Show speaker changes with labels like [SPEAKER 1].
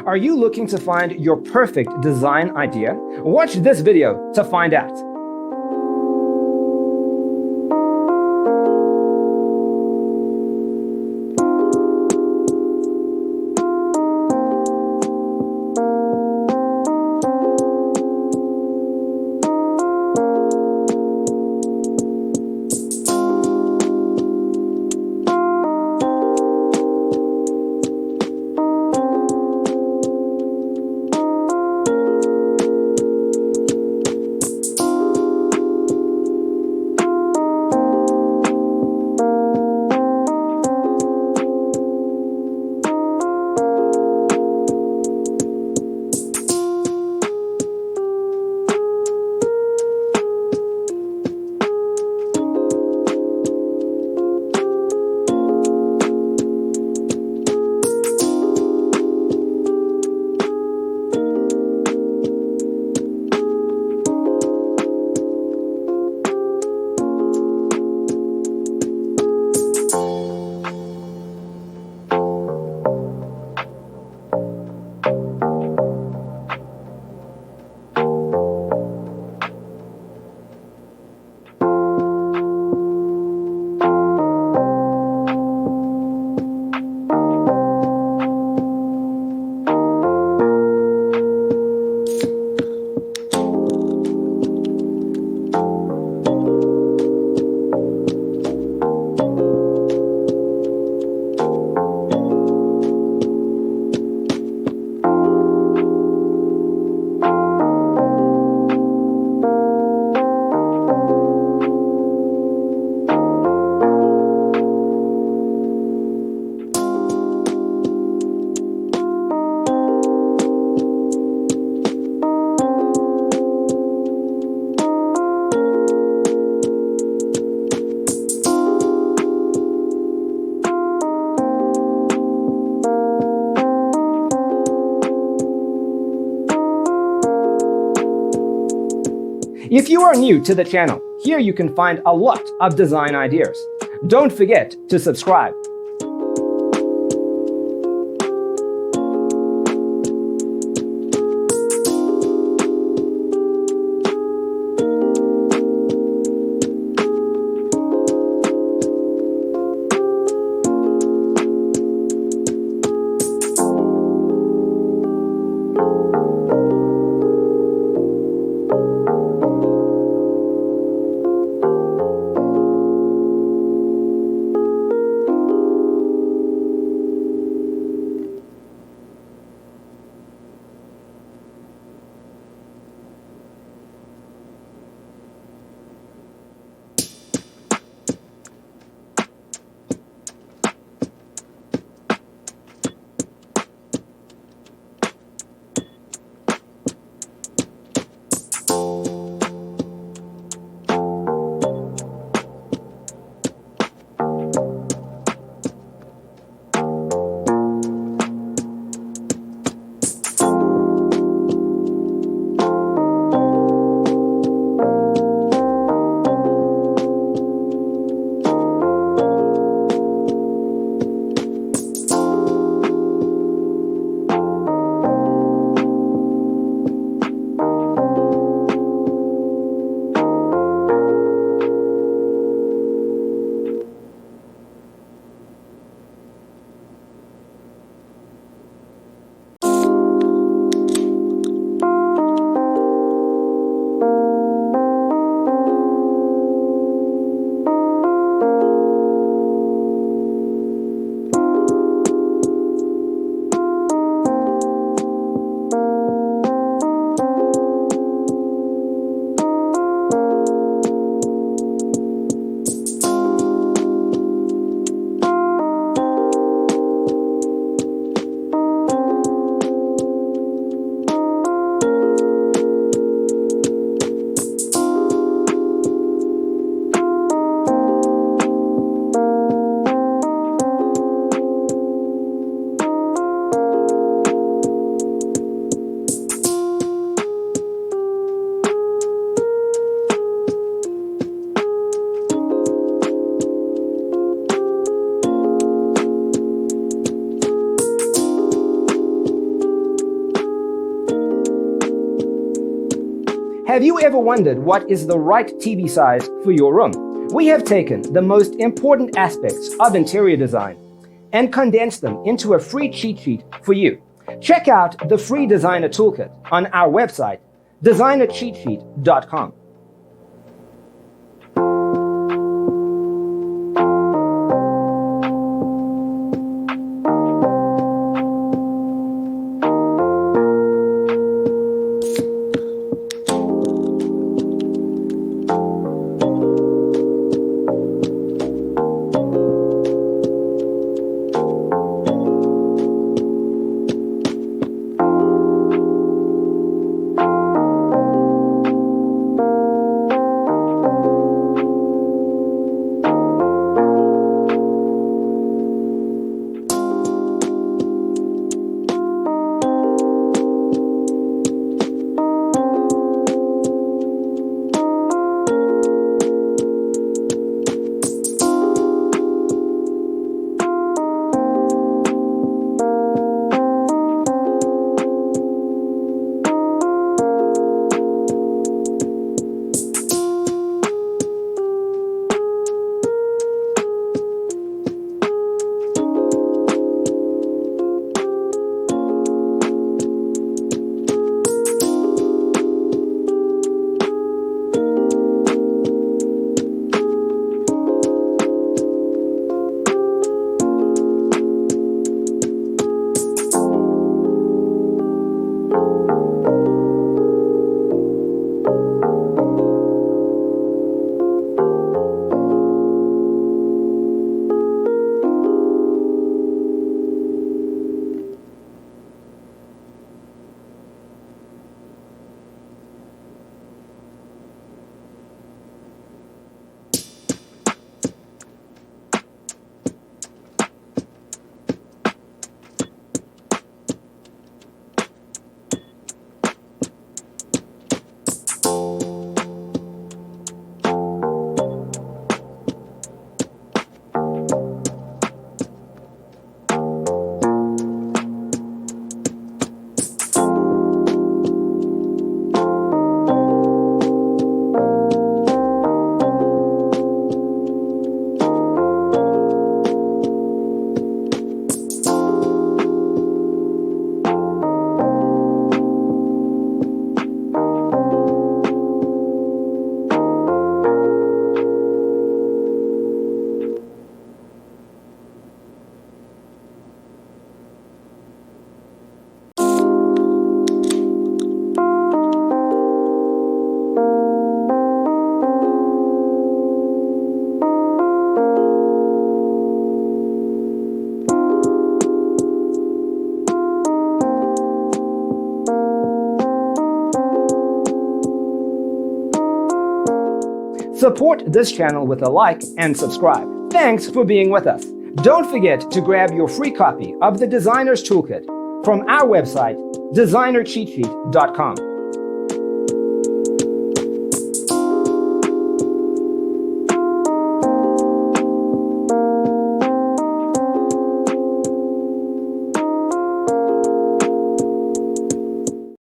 [SPEAKER 1] Are you looking to find your perfect design idea? Watch this video to find out. If you are new to the channel, here you can find a lot of design ideas. Don't forget to subscribe. Have you ever wondered what is the right TV size for your room? We have taken the most important aspects of interior design and condensed them into a free cheat sheet for you. Check out the free designer toolkit on our website, designercheatsheet.com. Support this channel with a like and subscribe. Thanks for being with us. Don't forget to grab your free copy of the Designer's Toolkit from our website, designercheatsheet.com.